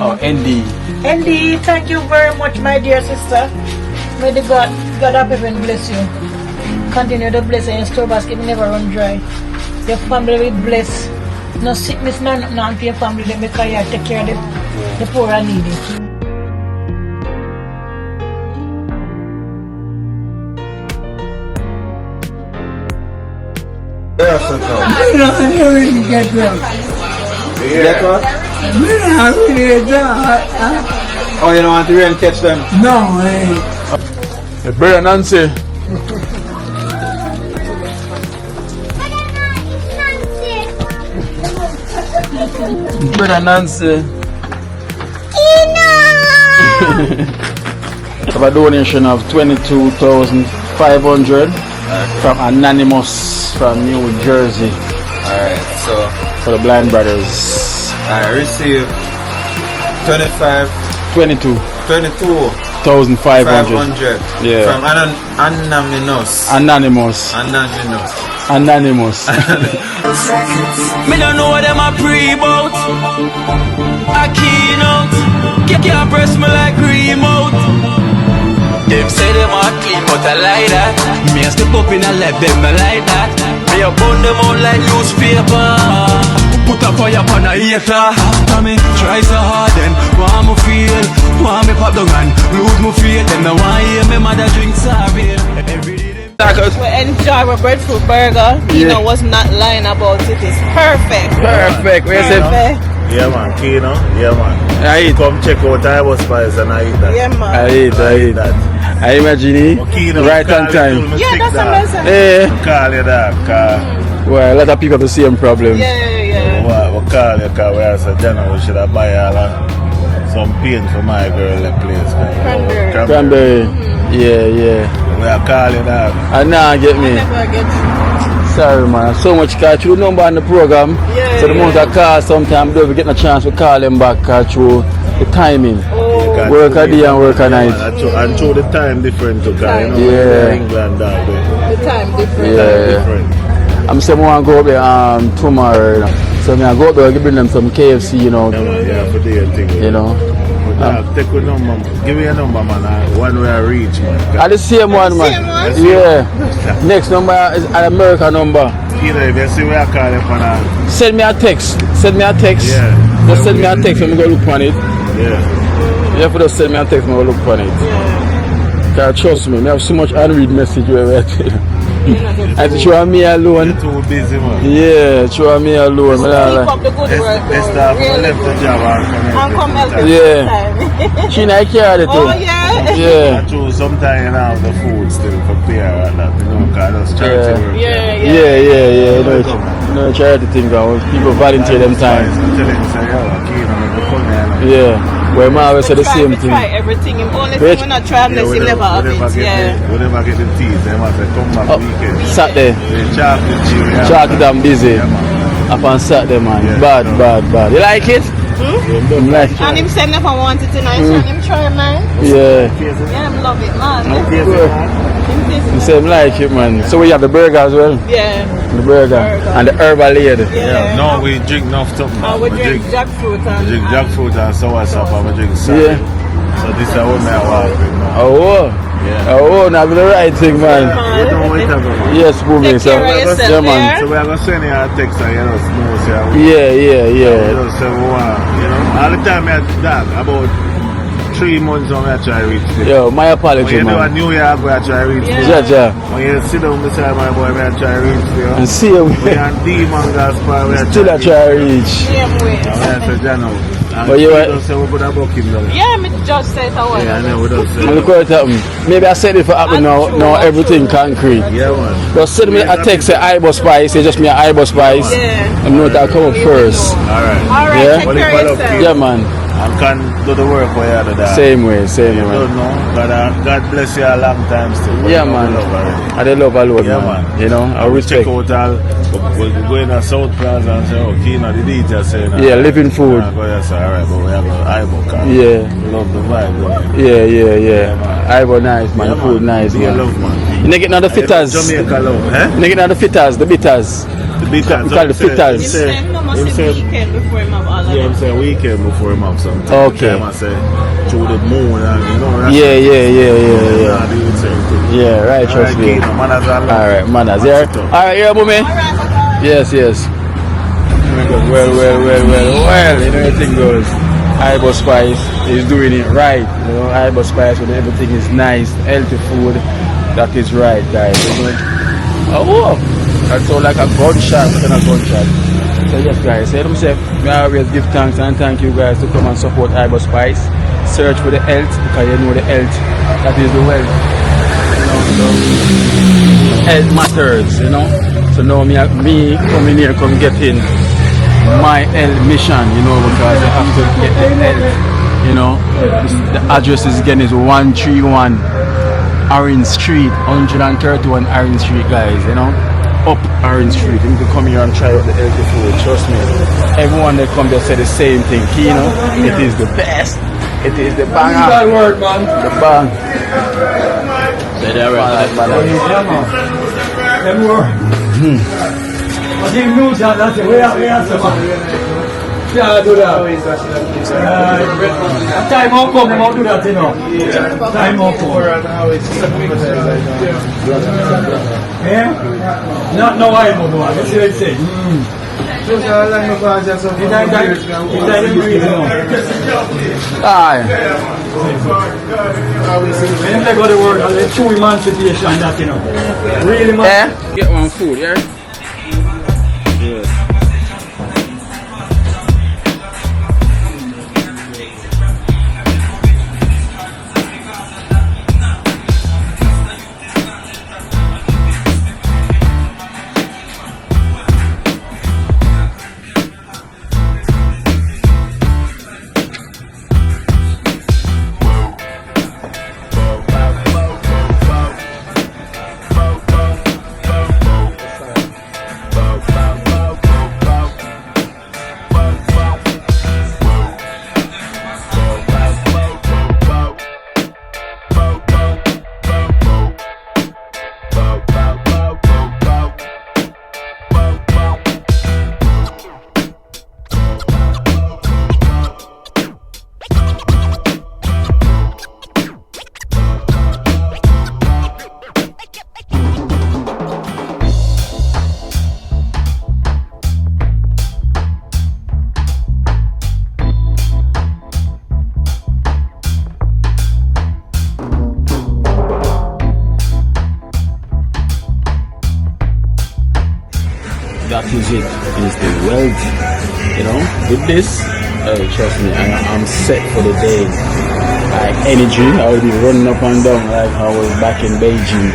Oh, ND. Andy, thank you very much, my dear sister. May the God of heaven bless you. Continue to bless and your store basket never run dry. Your family will be blessed. No sickness, none to your family. They make care, take care of the poor and needy. I really get well. Get what? I really don't. Oh, you don't want to really catch them? No, I Hey, Brother Nancy. Brother Nancy. Have a donation of 22,500 from Anonymous from New Jersey Alright, so for the Blind Brothers. I received 22,500. 500 Yeah. from Anonymous. Anonymous. Me don't know what them a pre-bout. A keynote. Can't press me like remote. Them say them a clean but I like that. Me a step up in a left them I like that. Me a burn them out like newspaper. Put a fire upon a hater. After me try so hard then want me feel. Want me pop down and lose me feel. Them no want hear me mother drink sorry. Every day We enjoy our breadfruit burger. Pino was not lying about it. It's perfect. Perfect. Where is it? Perfect. Yeah man, Kino, yeah man. I eat. Come check out Ivo Spice and I eat that. Yeah, man. I eat. that. I imagine it. Kino, Right on time. Yeah, that's amazing. Eh. Call you that, cause Well, a lot of people have the same problem. Yeah. we call you cause we as a general we should have buy all some paint for my girl in place. Cranberry. Cranberry. Yeah. We are call you that. I now get me. Never get Sorry man, so much call through the number on the program. Yeah, So the amount of calls sometimes don't get a chance to call them back through the timing. Cause Work a day and work a yeah, night. man, and through the time different to cause, you know, Yeah. England that way. the time different. Yeah. Time different. I'm saying I want to go up there tomorrow. You know. So I go up there, bring them some KFC, you know. Yeah, for the thing. You know. Take a number. Give me a number, man. One way I reach, man. At the same one, man. same one? Yeah. Next number is an American number. You know, if you see where I call you for now. Send me a text. Yeah. Just send me a text when we go look on it. Yeah. You have to just send me a text when we go look on it. Cause trust me, I have so much unread message where I show me alone. You're too busy, man. Yeah, show me alone. Keep up the good work. Esther Really left the job and come help us Yeah. time. She not care it Oh, too. yeah. Yeah. True, sometimes you have the food still for pay and that, you know, because that's charity work. Yeah. You know, charity thing, people volunteer them time. I'm telling you, say, yo, Kino, make the fun, you know. Yeah. Well, I always say the same thing. Try everything. If only Wait. thing we not try unless you never have it. Yeah. We never get the teeth, they must say, come back weekend. Saturday, The chocolate chip, yeah. chocolate I'm busy. Yeah, man. Up on Saturday, man. Yeah, Bad. You like it? Yeah, You like And it? him said never want it tonight, so him try man. Yeah. Yeah, I love it, man. Yes, Good. man. You say I like it, man. So we have the burger as well. Yeah. The burger. And the herbal lady. Yeah, no, we drink enough stuff now. We drink jackfruit and We drink jackfruit and sour sop and we drink salad. Yeah. So this is what I want with now. Oh. Yeah. Oh, now the right thing, man. We don't wait up, man. Yes, Boomy. Take So, care of yourself, yeah, man. So we are going to send you a text and you know, say, Yeah. you know, say, you know, all the time I dog, about 3 months on I try to reach this. Yo, my When apology, you do a man. new year, I go and try to reach this. Yeah. When you sit down beside my boy, I try to reach this. And see you. When you're on demon gas bar, we Still I try to reach. same way. I say, Jano. But you are- don't say we put a buck in there. Yeah, me just say it away. Yeah, I know, we don't say. Look what happened. Maybe I said it for happen now. Now everything concrete. Yeah, man. Just send me a text say Ibo Spice. Say just me Ibo Spice. Yeah. I'm not that come up first. Alright. Alright, Yeah. take care of yourself. Yeah, man. And can do the work for you, that. Same way. You don't know. God bless you a long time still. But Yeah, you know man. we love already. I love alone, Yeah, man. man. You know, I We respect. check out all. We go in the South Plaza and say, oh, Kino, the DJ saying, Yeah, living food. Go, yes, alright, but we have an eyeball car. Yeah. We love the vibe, don't we? Yeah. Ibo nice, man. Yeah, Food nice, We man. love, man. You get another fitters. Jamaica love, eh? You get another fitters, the bitters. The bitters. We call the say- fitters. say- Send number must Him be said- weekend before him have all of Yeah, I'm them. saying weekend before him have something. Okay. I say through the moon and you know. That's Yeah. I do the same thing. Yeah, right, trust me. Keep manners and love. Alright, manners. Yeah. Alright, yeah, mommy. Yes. Well. You know, everything goes. Ibo Spice is doing it right. You know, Ibo Spice when everything is nice, healthy food. That is right, guys. You know? Oh, that's all like a gunshot, kind of gunshot. So yes, guys, say themselves. We always give thanks and thank you guys to come and support Ibo Spice. Search for the health because you know the health. That is the wealth. You know, so health matters. You know. So now me coming here, come get in my health mission. You know, because I have to get the health. You know, the address is again is 131 Orange Street, 131 Orange Street, guys. You know. Up Orange Street. You need to come here and try out the healthy food. Trust me. Everyone that come there say the same thing. Kino, it is the best. It is the banger. Bad word, man. The bang. Yeah, man. Them word. I think new job, that's it. We are something. Yeah, do that. Time won't come, they won't do that, you know. Time won't come. Yeah? Not no I won't do it. That's what I say. Aye. When they go to work, it's too emancipation, that, you know. Really, man. Yeah? Get one food, yeah? That is it. It's the wealth. You know, with this, trust me, I'm set for the day. Like energy, I will be running up and down like I was back in Beijing.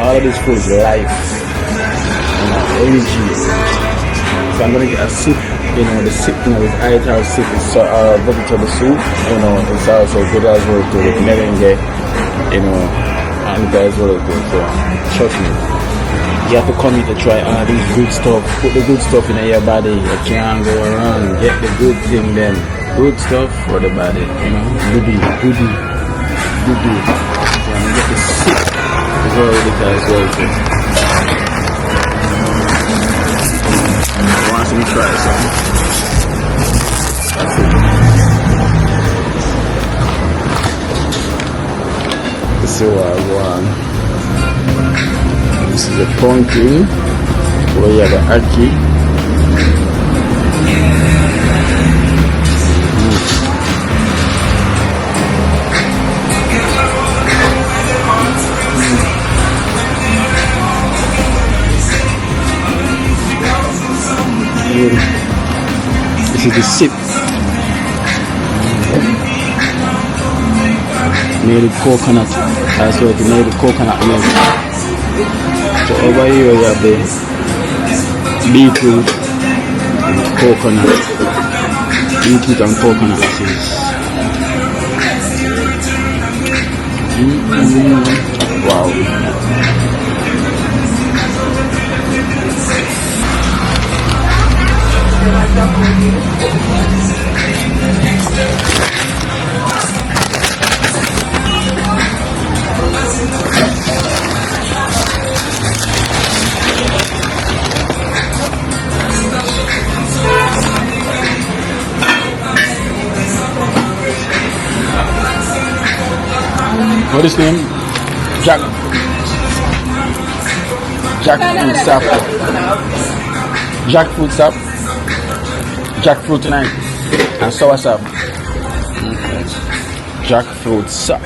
All of this food is life. You know, energy. So I'm gonna get a soup. You know, the soup, you know, with ital soup is vegetable soup. You know, it's also good as well too with merengue. You know, and as well too. So trust me. You have to come here to try all these good stuff. Put the good stuff in your body. You can't go around. Get the good thing then. Good stuff for the body. You know, goody. So I'm gonna get the sick as well as well too. I want to try something. That's it. Let's see what I want. This is a pumpkin where you have an ackee. This is the sip. Made with coconut. That's what we made with coconut milk. So over here you have the beetroot and coconut. Beetroot and coconut juice. Wow. What is name? Jackfruit sap. Jackfruit sap. Jackfruit tonight. And sour sap. Okay. Jackfruit sap.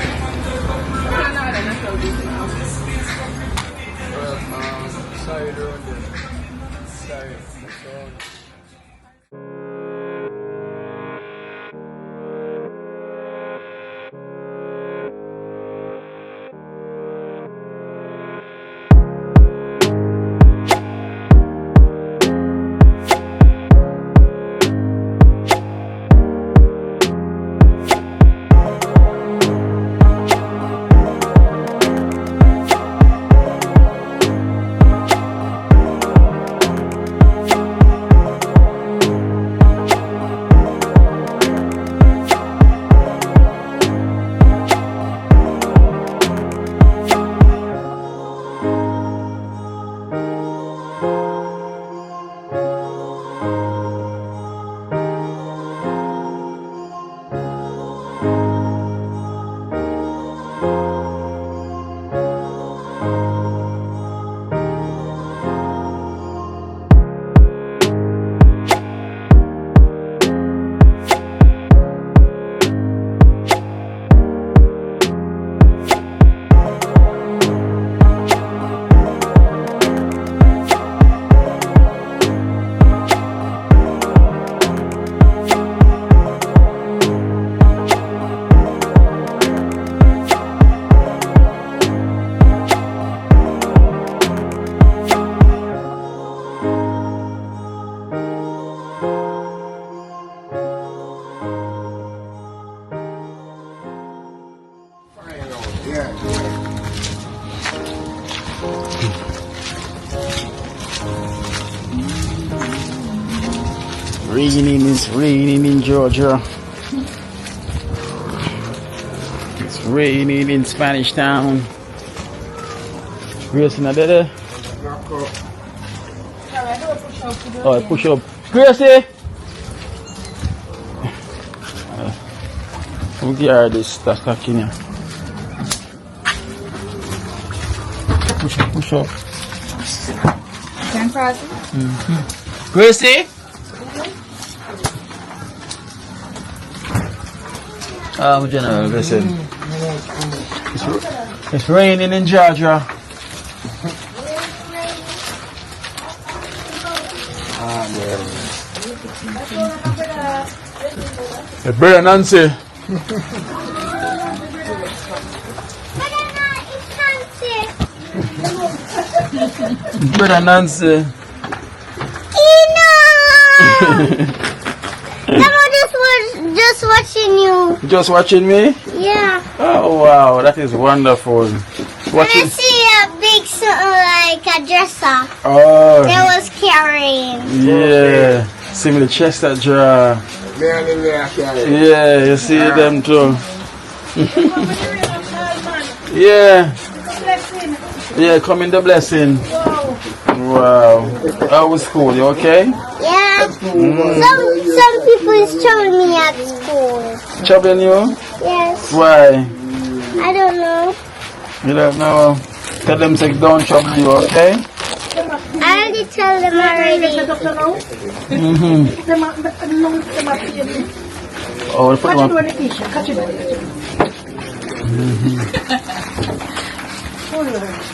It's raining in Georgia. It's raining in Spanish Town. Grace in there. Oh, push up. Gracie! Look at this, that's stacking here. Push up. Can cross it? Gracie? General, listen. It's raining in Georgia. Hey, brother Nancy. Brother Nancy. Just watching you. Just watching me? Yeah. Oh wow, that is wonderful. Watching. I see a big something like a dresser. Oh. That was carrying. Yeah. See me the chest that draw. Yeah, you see them too. Yeah. Yeah, come in the blessing. Wow. How was school? You okay? Yeah. Some people is troubling me at school. Troubling you? Yes. Why? I don't know. You don't know. Tell them to don't trouble you, okay? I already told them already. Oh, put them up.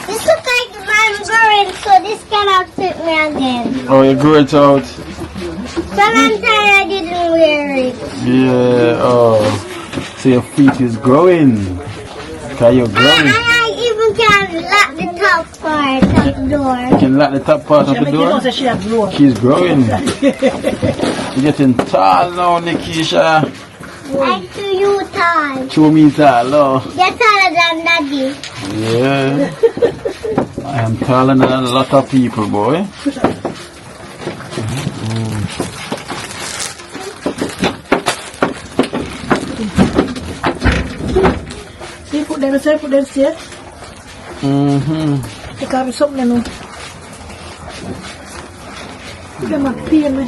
This looks like I'm growing, so this cannot fit me again. Oh, you grew it out. Sometimes I didn't wear it. Yeah, oh. So your feet is growing. Okay, you're growing. And I even can lock the top part of the door. You can lock the top part of the door? She's growing. You're getting tall now, Nikisha. Like 2 tall. 2 meters tall, oh. You're taller than Daddy. Yeah. I am taller than a lot of people, boy. See, put them here. They can't be something new. They might pay me.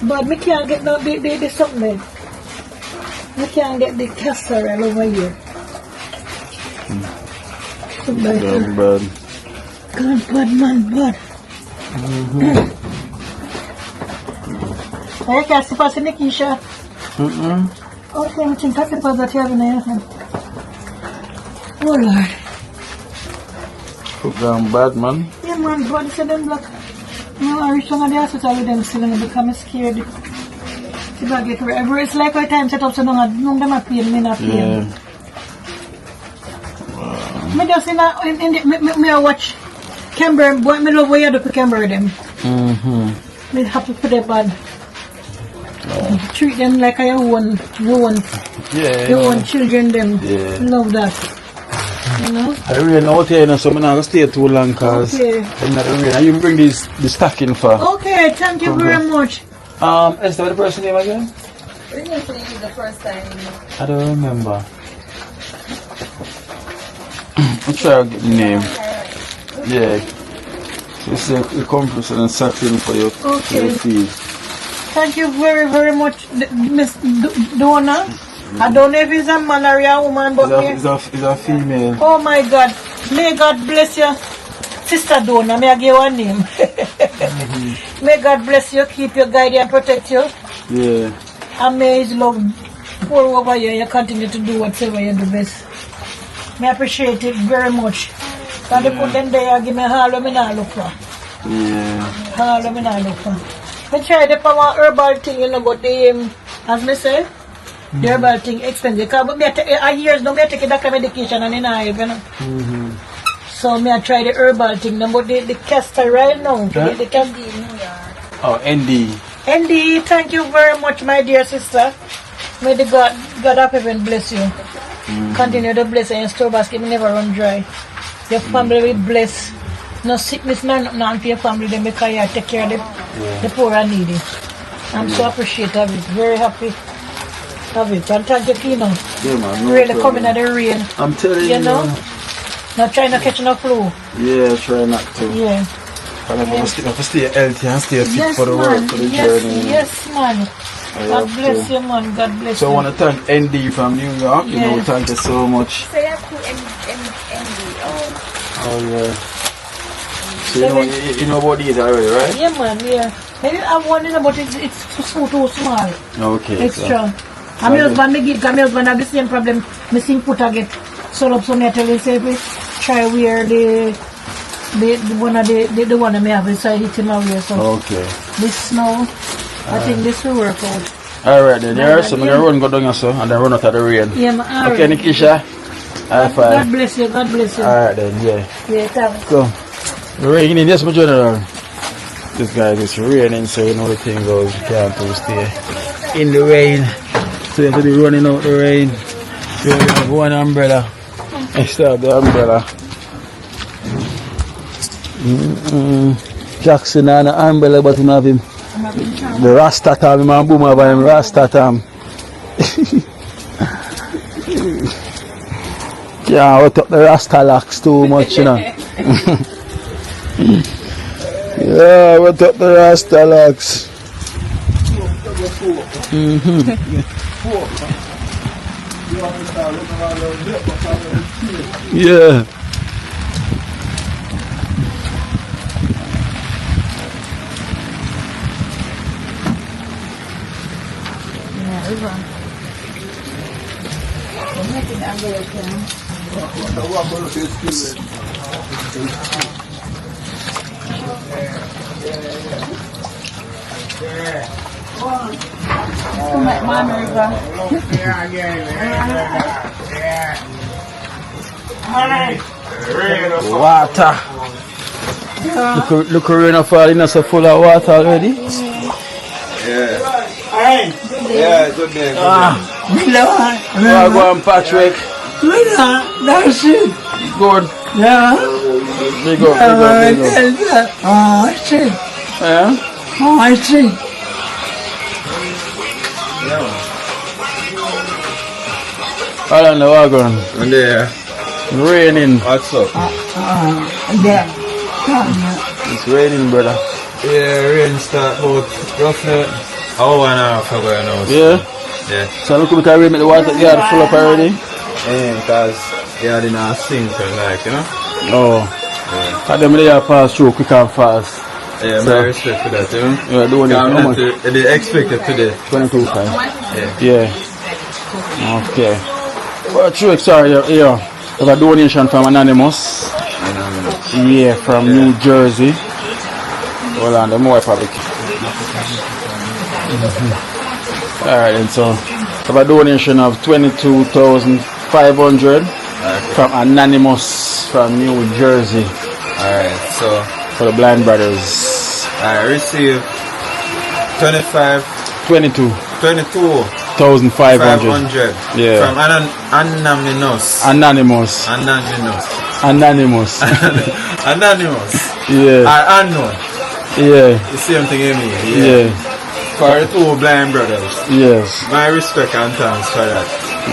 But me can't get no the something. I can't get the casserole over here. Damn bad. God, bad man, bad. I can't see past the Keisha. Okay, I think that's the part that you have in your hand. Oh Lord. Cook down bad, man. Yeah, man, body said them black. No, I reached on the hospital with them still and become scared. See if I get wherever it's like our time set up so none them are pain, me not pain. Yeah. Me just in the, me watch Camber, boy, me love what you do for Camber them. Me happy for their bad. Treat them like I own your own children them. Yeah. Love that. You know? I really out here, so I'm not going to stay too long because I'm not rain. And you bring the stacking for. Okay, thank you very much. Esther, what the person name again? We didn't see you the first time. I don't remember. I'll try to get the name. Yeah. It's a compress and sacking for your feed. Thank you very, very much, Miss Donna. I don't know if it's a man or a woman, but It's a female. oh my God, may God bless you, Sister Donna. May I give her name? May God bless you, keep you, guide you, and protect you. Yeah. And may His love pour over you. You continue to do whatever you do best. May I appreciate it very much. Can you put them there and give me all of me now look for? Yeah. All of me now look for. I try the power herbal thing, you know, but the, as me say, the herbal thing expensive. Because I years now, I take a doctor medication and I help, you know. So me I try the herbal thing, but the castor right now, the castor. Oh, ND. ND, thank you very much, my dear sister. May the God of heaven bless you. Continue to bless you and store basket, never run dry. Your family will bless. No sickness, none for your family, then because you take care of the poor and needy. I'm so appreciative of it, very happy of it. And thank you, Kino. Yeah, man. No Really problem. coming at the rain. I'm telling you. You know? Not trying to catch no flu. Yeah, try not to. Yeah. And I'm going to stay healthy and stay fit Yes, for the man. work, for the Yes, journey. yes, man. God bless you, man. God bless So I you. want to thank ND from New York. You know, thank you so much. Say that to MD. Oh, yeah. So you know about these already, right? Yeah, man, yeah. I didn't have one in there, but it's too small. Okay. Extra. And my husband, my husband have the same problem. My sing put I get sold up, so I tell him, say, try wear the one that I have inside it in my wear. So Okay. this snow, I think this will work out. Alright then, yeah, so I'm going to run go down here, so, and then run out of the rain. Yeah, man. Okay, Nikisha. High five. God bless you, God bless you. Alright then, yeah. Yeah, thanks. So, raining, yes, my general. This guy is raining, so you know the thing goes. You can't stay in the rain. So you have to be running out the rain. You only have one umbrella. Instead of the umbrella. Jackson had an umbrella, but him have him. The Rasta time, him and Boom have him Rasta time. Can't wet up the Rasta locks too much, you know. Yeah, wet up the Rasta locks. Yeah. Water. Look rain falling, so full of water already. Yeah, good day. Go on, Patrick. That's it. Good. Yeah. Big up, big up, big up. Oh, I see. Yeah? Oh, I see. All on the wagon. One day, Raining. what's up? Yeah. It's raining, brother. Yeah, rain start about roughly hour and a half ago now. Yeah? Yeah. So look at the rain, make the water yard full up already. Yeah, because Yeah, they not sink and like, you know? Oh. Cause them they pass through quick and fast. Yeah, So- my respect for that, you know? Yeah, doing it. I'm How not much? they expect it today. 22.5. Yeah. Yeah. Okay. Well, true, sorry, yeah. We have a donation from Anonymous. Yeah, from New Jersey. Hold on, the more public. Alright, and so we have a donation of 22,500 from Anonymous from New Jersey Alright, so for the Blind Brothers. I received 22,500 22,500. Yeah. from Anonymous. Anonymous. Yeah. Unknown. Yeah. The same thing in me. Yeah. For the two blind brothers. Yes. My respect and thanks for that. I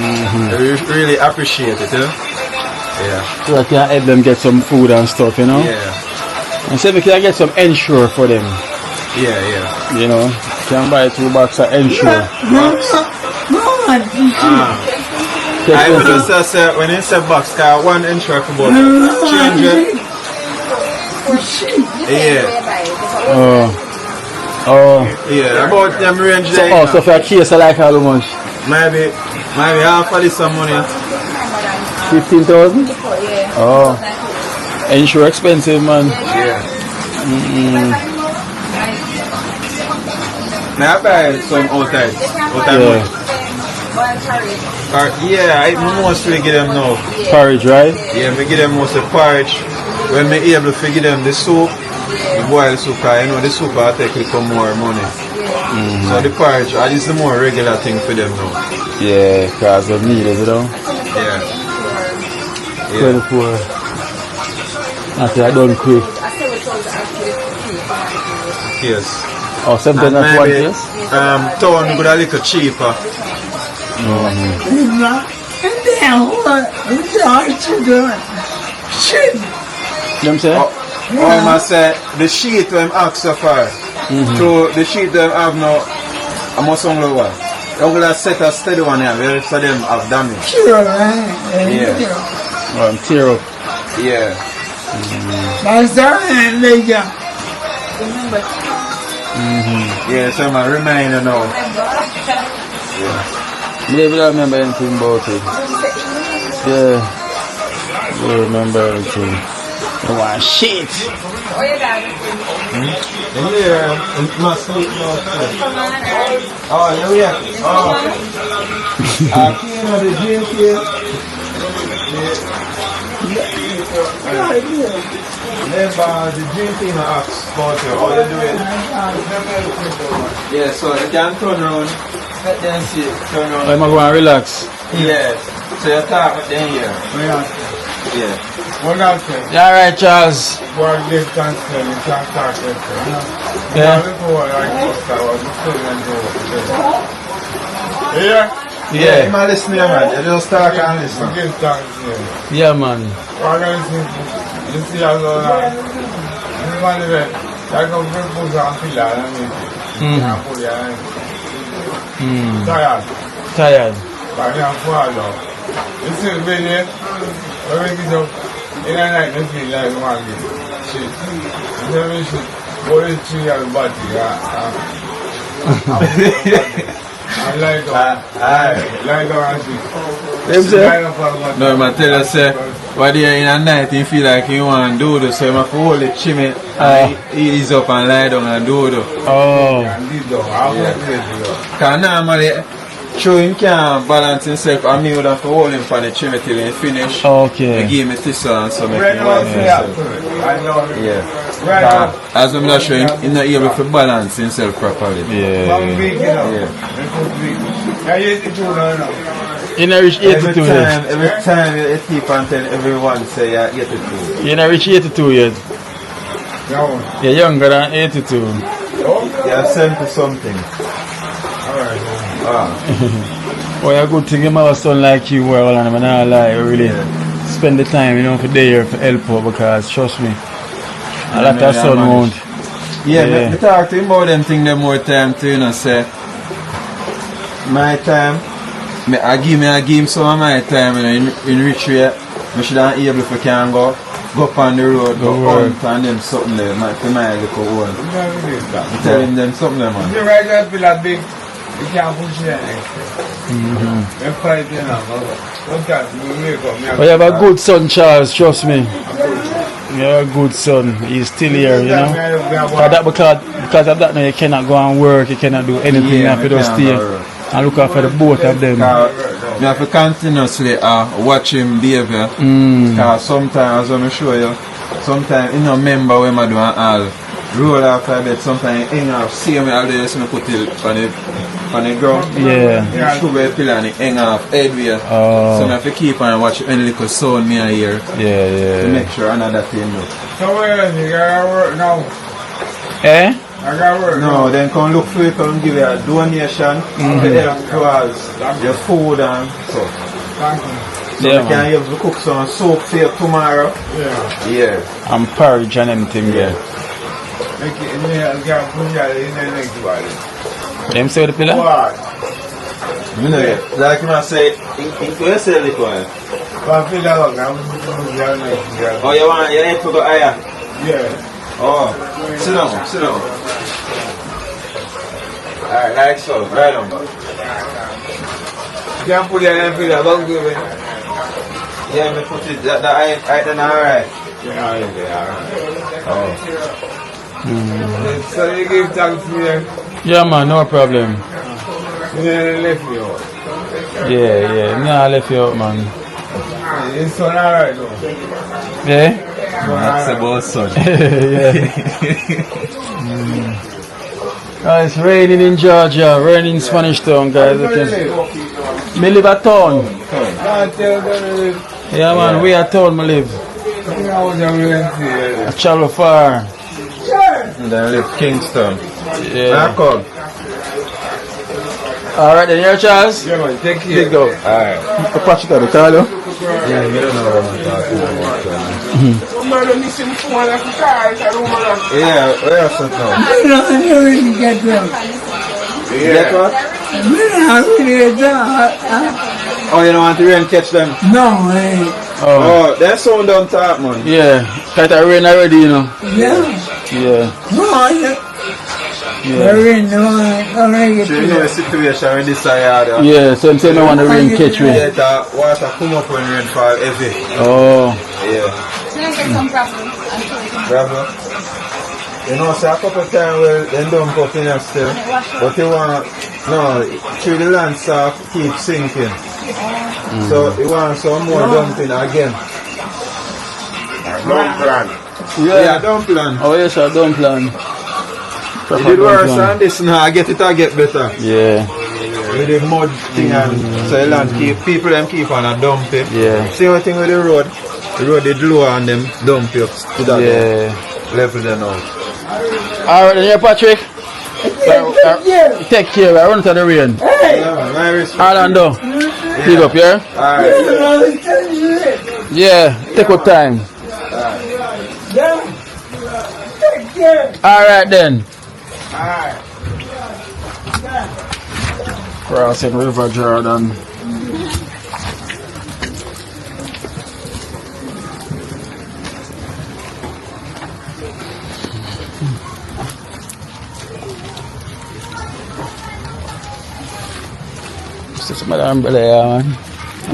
really appreciate it, you know? Yeah. So I can help them get some food and stuff, you know? Yeah. And so we can get some Ensure for them. Yeah. You know? Can buy 2 boxes of Ensure. I would also say when you say box, cause one intro for about 300. Yeah. Oh. Yeah, about them range So, there. so for a case I like how much? Maybe half of this some money. 15,000? Oh. Ensure expensive, man. Yeah. May I buy some outside? Yeah. Yeah, I mostly give them now. Porridge, right? Yeah, me give them mostly porridge. When me able to give them the soup, the boiled soup, cause you know the soup I take a little more money. So the porridge, this is the more regular thing for them now. Yeah, because of need it, you know? Yeah. 24. After I done quick. Yes. Oh, something And that's one maybe case? town good a little cheaper. Them say? I must say, the sheet when I'm asked so far, so the sheet them have no, I must only one. I'm going to set a steady one here, the rest of them have damage. Yeah. Oh, tear up. Yeah. Yeah, so I'm a reminder now. Maybe I don't remember anything about it. Yeah. I don't remember anything. I want shit. Yeah, it must sleep now. Oh, yeah. Oh. You know the drink here. Remember the drinking axe about how you do it. Yeah, so you can turn around, let them see, turn around. I'm going to relax. Yes. So you talk with them here. Yeah. One out there. Yeah, alright, Charles. One give thanks to them, you can't talk to them. Yeah. Yeah? Yeah, you might listen to your man. You just talk and listen. Give thanks to them. Yeah, man. You see how long this man is there. I come from Busa and Pila and tired. Tired. But I'm full of. You see the video? When we get up in the night, you feel like one shit. You know shit. What is tree and body? I like that shit. No, I tell you, say, while you're in a night, you feel like you want to do this, so you have to hold the chimney and ease up and lie down and do it. Oh. Because normally, sure, him can't balance himself, and me would have to hold him for the chimney till he finish. Okay. I give me tissue and so make him Right wipe now, himself. Yeah. Right As I'm not sure, he's not able to balance himself properly. Yeah. You know, reach 82 yet. Every time you keep on telling everyone say you're 82. You know, reach 82 yet. You're younger than 82. You're 70 something. Well, a good thing you have a son like you, well, and I'm not lie, you really spend the time, you know, for there for help out, because trust me, a lot of son won't. Yeah, I talk to him about them things them more time too, you know, say my time, I give him some of my time, you know, in retreat, I should have able if I can go up on the road, go hunt and them something there, for my little one. I tell him them something there, man. You right there feel that big, you can't push it next. You're fighting now, look at me, But you have a good son, Charles, trust me. You're a good son. He's still here, you know. Because of that now you cannot go and work, you cannot do anything, you have to just stay and look after the both of them. You have to continuously watch him behavior. Because sometimes, as I'm show you, sometimes you don't remember when I do all. Roll after bed, sometimes you hang off. See me all day, so I put it on the ground. Yeah. You should be a pillar and it hang off headway. So I have to keep on watch any little sound me I hear. Yeah. To make sure another thing look. So where is you gotta work now? Eh? I gotta work No, then come look for you, come give you a donation to help towards your food and so. Thank you. So you can able to cook some soup for you tomorrow. Yeah. And porridge and anything, yeah. Them say the pillar? You know, like you must say, you say little one. Oh, you need to go higher? Yeah. Oh, sit down. Alright, like so, right on. You can't put your name in the long way. Yeah, me put it, that height then alright. Yeah, alright. Oh. So you give thanks to me. Yeah, man, no problem. You never left me out. Yeah. No, I left you out, man. Your son alright though? Yeah? That's about son. Yeah. It's raining in Georgia, raining in Spanish Town, guys. Me live at town. Yeah, man, we at town, me live. I travel far. And then I live Kingston. Yeah. Come. Alright then, here, Charles. Yeah, man, take care. Big go. Alright. Patch it out the car, though. Yeah, you don't know what I'm talking about. Yeah, where else is now? You get what? Oh, you don't want the rain catch them? No, eh. Oh, that sound don't talk, man. Yeah, got that rain already, you know. Yeah. Yeah. The rain, already. So you know the situation when this side. Yeah, so I'm saying I want the rain catch me. Yeah, the water come up when rain fall heavy. Oh. Yeah. Can I get some gravel? Gravel. You know, so a couple of times well, they dump up in there still. But you want, no, through the land soft keep sinking. So you want some more dumping again. Don't plan. Yeah, don't plan. Oh yes, I don't plan. It did worse than this now, I get better. Yeah. With the mud thing and so the land people them keep on a dump it. Yeah. Same thing with the road. The road is low and them dump you to that level then out. Alright then, yeah, Patrick. Take care, I run to the rain. Orlando, pick up, yeah? Alright. Yeah, take up time. Alright then. Crossing River Jordan. It's my umbrella, man.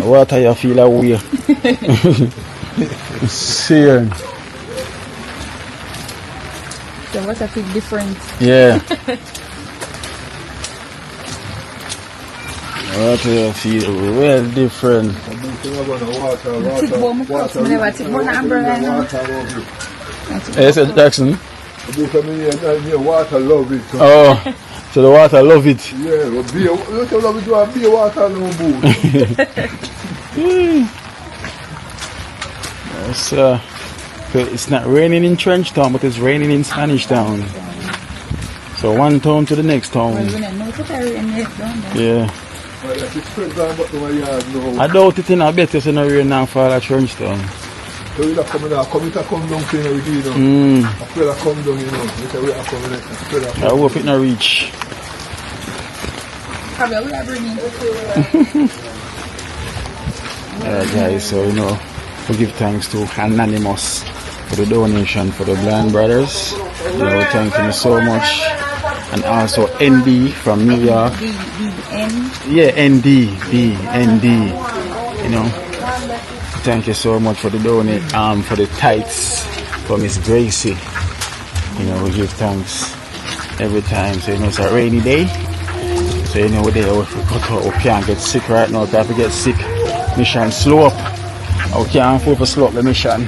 Water you feel away. Seeing. So what's a big difference? Yeah. Water you feel well different. Yes, Jackson. Water love it. Oh, so the water love it. Yeah, beer, you love it, beer water no boo. Yes, it's not raining in Trench Town, but it's raining in Spanish Town. So one town to the next town. Yeah. I doubt it in a better than a rain now for a Trench Town. So you come down clean everything, you know. I feel like come down, you know. I hope it not reach. Probably we are bringing. Alright guys, so you know, We give thanks to Anonymous for the donation for the Blind Brothers. You know, thank you so much. And also ND from New York. Yeah, ND. You know, thank you so much for the donate for the tithes for Miss Gracie. You know, we give thanks every time. So you know, it's a rainy day. So you know, we can't get sick right now. If we get sick, mission slow up. We can't afford to slow up the mission.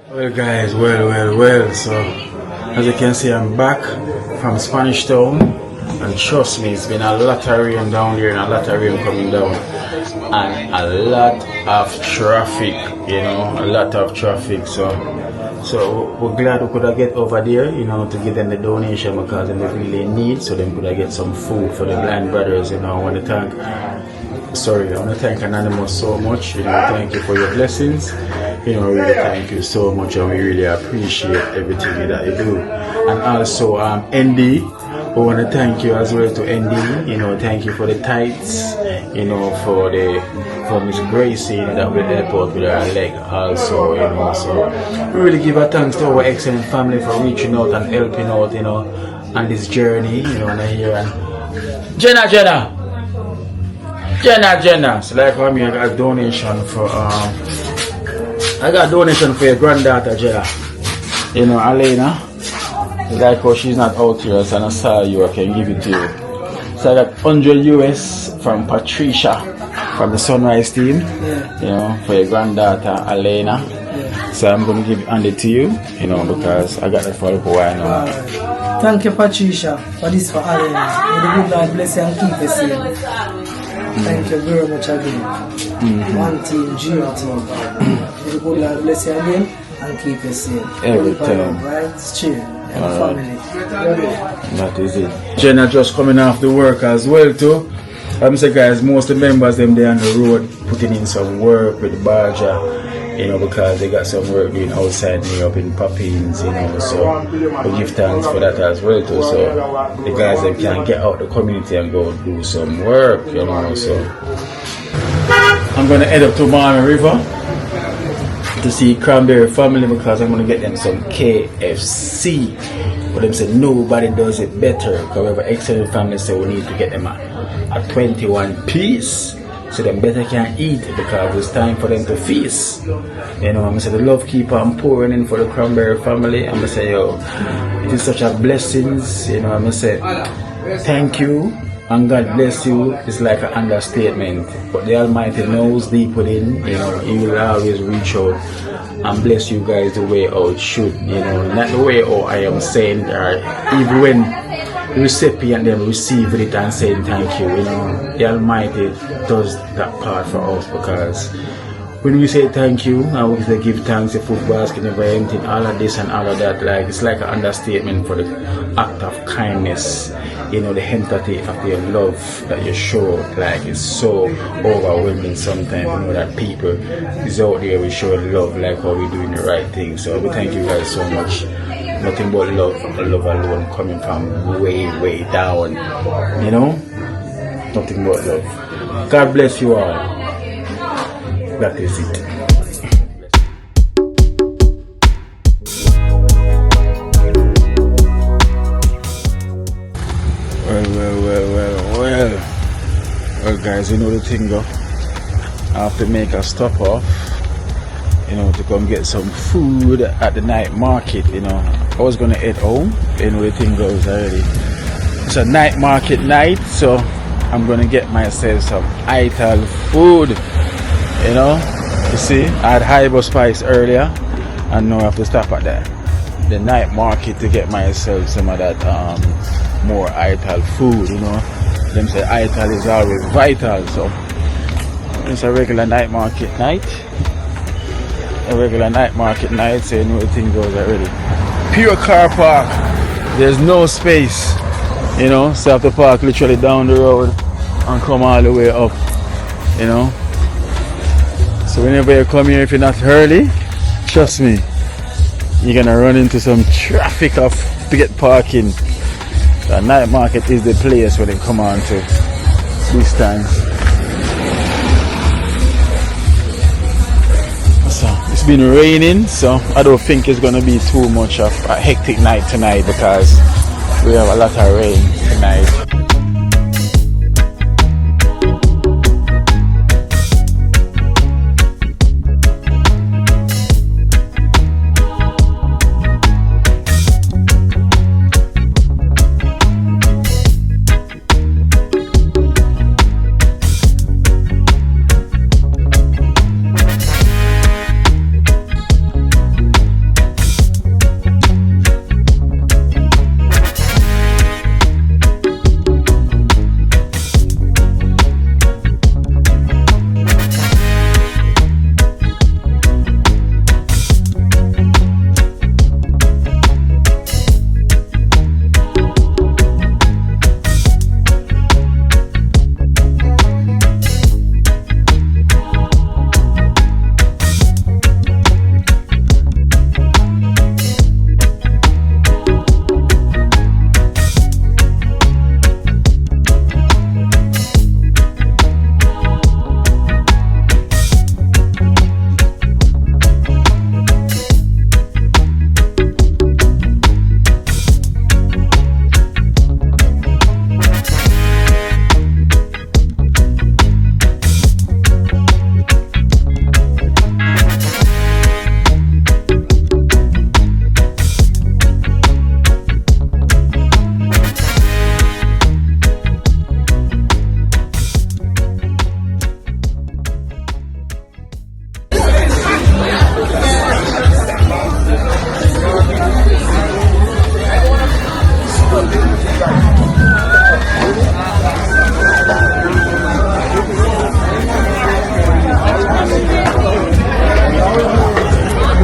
Well guys, well, so as you can see, I'm back from Spanish Town, and trust me, it's been a lot of rain down here and a lot of rain coming down and a lot of traffic, you know, a lot of traffic. So we're glad we could have get over there, you know, to give them the donation because they really need, so they could have get some food for the Blind Brothers. You know, I want to thank Anonymous so much. You know, thank you for your blessings. You know, really thank you so much, and we really appreciate everything that you do. And also ND, we want to thank you as well to ND. You know, thank you for the tithes, you know, for Miss Gracie, you know, that will help out with her leg also, you know. So we really give a thanks to our excellent family for reaching out and helping out, you know, on this journey, you know. And here and Jenna. So like for me, I got a donation for your granddaughter Jenna. You know, Elena. Like how she's not out here, so I saw you, I can give it to you. So I got 100 US from Patricia from the Sunrise team. You know, for your granddaughter Elena. So I'm gonna hand it to you, you know, because I got that for a while now. Thank you, Patricia, for this for Elena. May the good Lord bless you and keep you safe. Thank you very much again. One team, dream team. May the good Lord bless you again and keep you safe. Every time. Right? Cheer. And family. That is it. Jenna just coming off the work as well too. I'm saying guys, most of the members them there on the road putting in some work with the Barger, you know, because they got some work doing outside me up in Poppins, you know, so we give thanks for that as well too. So the guys them can get out the community and go do some work, you know. So I'm gonna head up to Miami River to see Cranberry family because I'm gonna get them some KFC. But them say nobody does it better. However, excellent family say we need to get them a 21 piece. So them better can eat because it's time for them to feast. You know, I'm say the love keep on pouring in for the Cranberry family. I'm say, yo, it is such a blessings. You know, I'm say thank you and God bless you. It's like an understatement. But the Almighty knows deep within, you know, He will always reach out and bless you guys the way how it should. You know, not the way how I am saying, even when the recipient them receiving it and saying thank you, you know, the Almighty does that part for us because when we say thank you and we say give thanks, the food basket, never empty, all of this and all of that, like it's like an understatement for the act of kindness, you know, the entity of your love that you show, like, is so overwhelming sometimes. You know that people is out there, we show love like how we doing the right thing. So we thank you guys so much. Nothing but love, love alone, coming from way down, you know. Nothing but love. God bless you all. That is it. Well guys, you know the thing though. I have to make a stop off, you know, to come get some food at the night market, you know. I was gonna head home, you know the thing goes already. It's a night market night, so I'm gonna get myself some Ital food, you know. You see, I had Hybo Spice earlier, and now I have to stop at the night market to get myself some of that more Ital food, you know. Them say Ital is always vital, so it's a regular night market night. A regular night market night, so you know the thing goes already. Pure car park, there's no space, you know, so I have to park literally down the road and come all the way up, you know. So whenever you come here, if you're not early, trust me, you're gonna run into some traffic to get parking. The night market is the place where they come on to this time. So it's been raining, so I don't think it's gonna be too much of a hectic night tonight because we have a lot of rain tonight.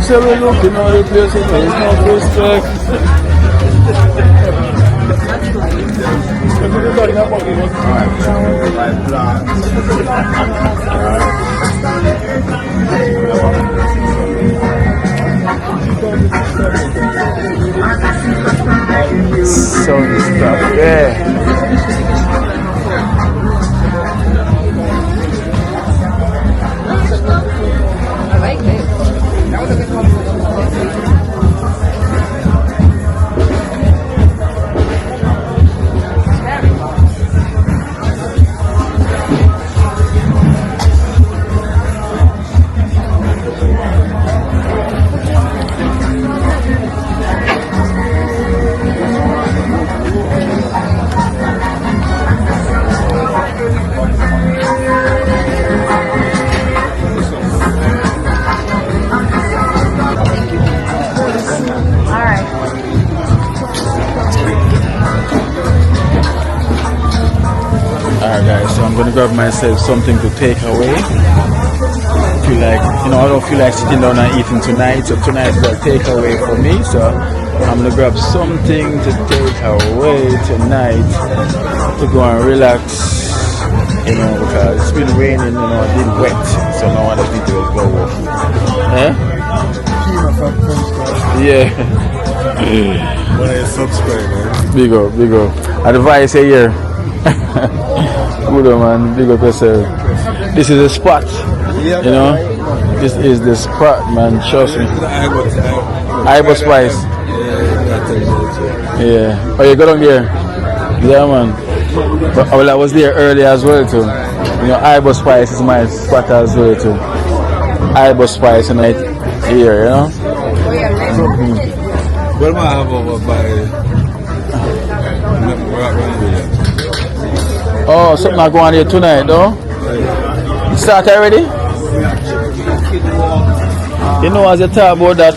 So we're looking at the place, there is no prospect. Some stuff there. Alright guys, so I'm gonna grab myself something to take away. If feel like, I don't feel like sitting down and eating tonight. So tonight is a takeaway for me. So I'm gonna grab something to take away tonight to go and relax. Because it's been raining, it's been wet, so no one need to go off. Eh? Yeah. Big up. Advice here. Good man, big up yourself. This is a spot. This is the spot, man. Trust me. Ibo Spice. Yeah. Oh, you got on there? Yeah, man. But I was there early as well too. Ibo Spice is my spot as well too. Ibo Spice tonight here, What am I have over by? Oh, something I go on here tonight though. You start already? As you talk about that.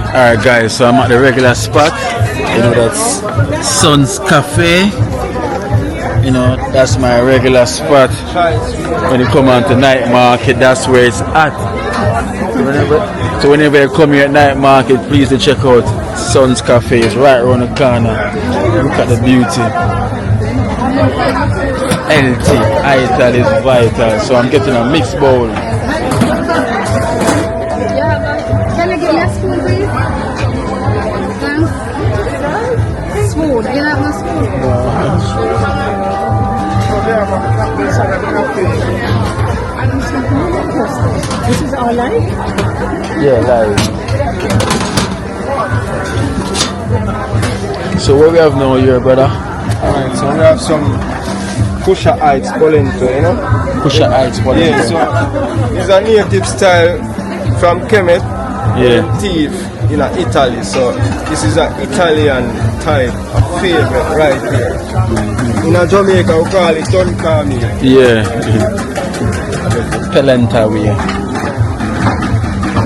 Alright guys, so I'm at the regular spot. That's Sun's Cafe. That's my regular spot. When you come on to night market, that's where it's at. So whenever you come here at night market, please do check out Sun's Cafe. It's right around the corner. Look at the beauty. Healthy, ital is vital. So I'm getting a mixed bowl. Can I get your spoon, please? Spoon. You like my spoon? This is all live? Yeah, live. So what we have now here, brother? Alright, so we have some Kusha Heights polenta, Kusha Heights polenta. Yeah, so it's a native style from Kemet. Thief in Italy. So this is an Italian type of favorite right here. In Jamaica we call it tonkami. Yeah. Polenta we.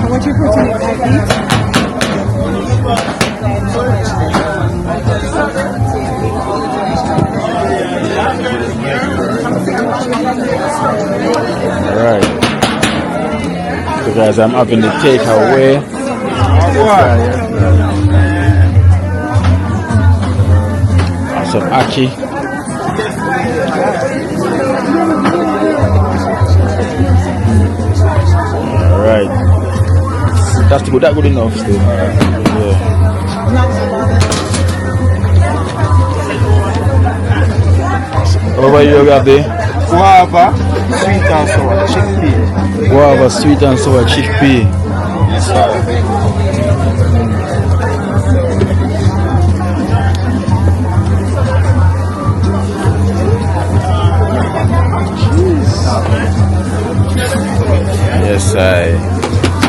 What you put in it, like this? Alright. So guys, I'm having the takeaway. Some achi. Alright. That's good. That good enough still. Yeah. What about you, Gabby? Guava, sweet and sour chickpea. Guava, sweet and sour chickpea. Yes, sir. Yes,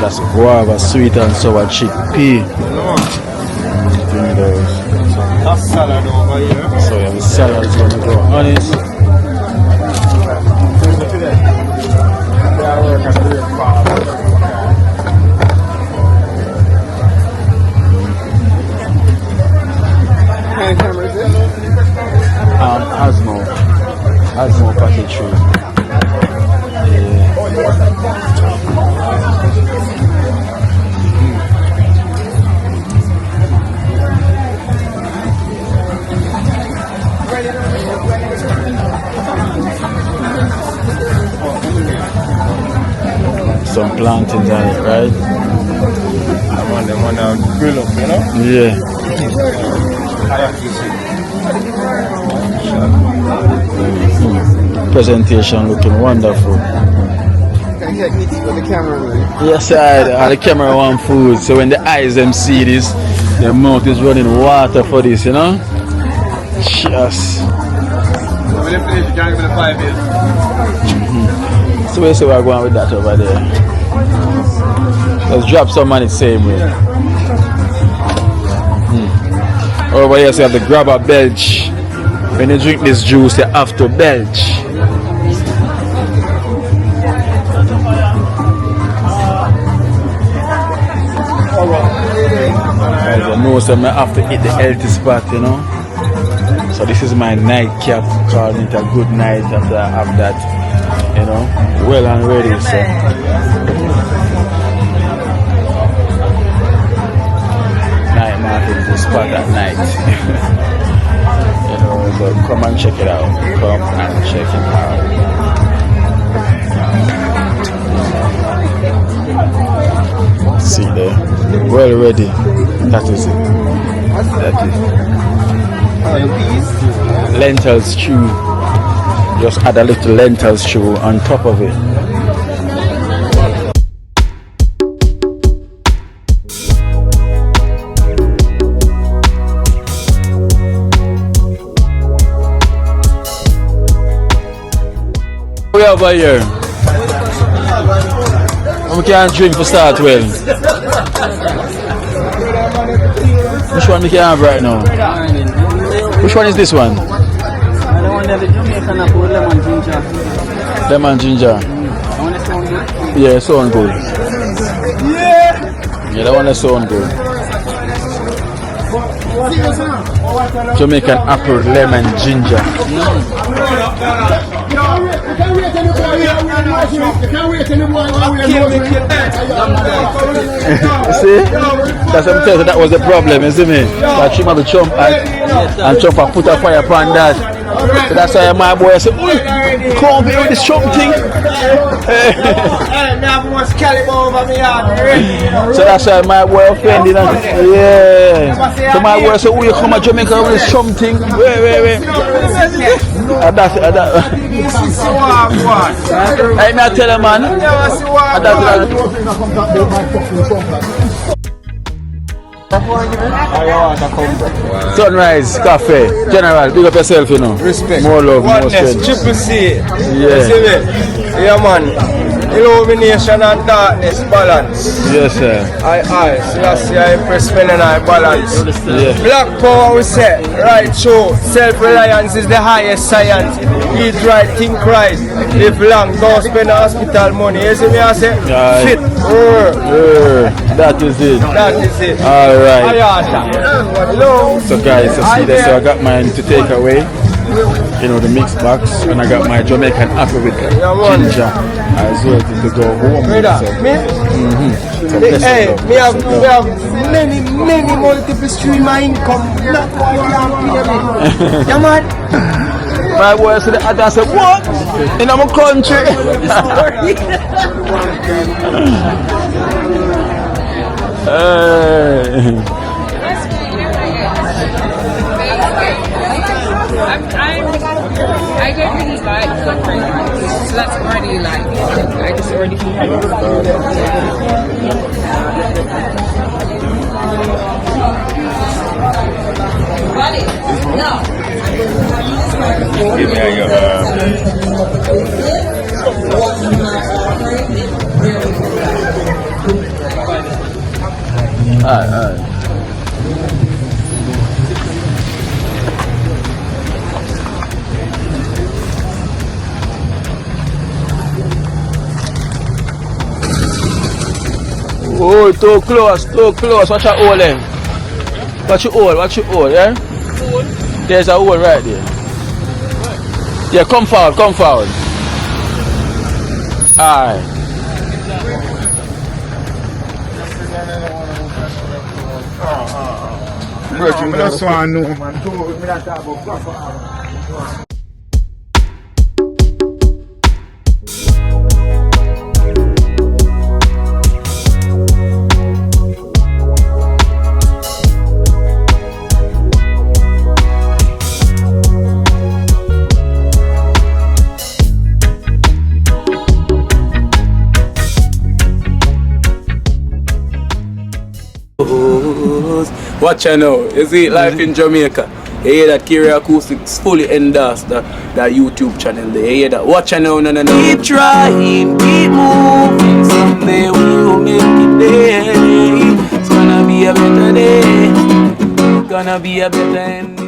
that's guava, sweet and sour chickpea. That's salad over here. So yeah, the salad is gonna go on it. Asmo package. Some plantains on it, right? I want them on a grill up, Yeah. Presentation looking wonderful. Can you eat with the camera? Yes, the camera want food. So when the eyes them see this, their mouth is running water for this, you know? Yes. So where say we're going with that over there? Let's drop some money same way. Over here, so you have to grab a belch. When you drink this juice, you have to belch. Guys, I know so I have to hit the healthy spot, you know. So this is my nightcap, calling it a good night after I have that, you know, well and ready. So night market is the spot at night. You know, so come and check it out. Come and check it out. See there, well ready. That is it. That is lentil stew. Just add a little lentil stew on top of it. We over here. We can't drink for start well. Which one we can have right now? Which one is this one? The one that the Jamaican apple lemon ginger. Lemon ginger. Want to sound good? Yeah, sound good. Yeah, that one is sound good. Jamaican apple lemon ginger. See? That's what I'm telling you, that was the problem, isn't it? That she must chump and chump and put a fire upon that. So that's why my boy said, come here with this chump thing. So that's why my boy offended. Yeah. So my boy said, oh, you come to Jamaica with this chump thing. Wait. That's it. Hey, me I tell you, man. Sunrise Cafe. General, big up yourself, you know. Respect. More love, more Oneness, strength. triple C. Yeah. Yeah, man. Illumination and darkness balance. Yes, sir. I press men and I balance. Yeah. Black power we say, right show, self-reliance is the highest science. Eat right, think right, live long, don't spend hospital money. You see me I say? Fit. That is it. That is it. Alright. Hello. So guys, you see this, so I got mine to take away. You know, the mix box, and I got my Jamaican apple with ginger as well to go home with. So. So Hey, we have many multiple stream of income. Yeah, man. My boy said, I said, what? In our country? I don't really like suffering, so that's already like, I just already feel Alright. Oh, too close. Watch your hole then. Watch your hole, yeah? There's a hole right there. Yeah, come forward. Alright. Bro, I just want to know, man. Watch out now. You see, life in Jamaica. You hear that Kerry Acoustics fully endorsed that YouTube channel there. You hear that? Watch out now, no. Keep trying, keep moving. Someday we will make it there. It's gonna be a better day. Gonna be a better end.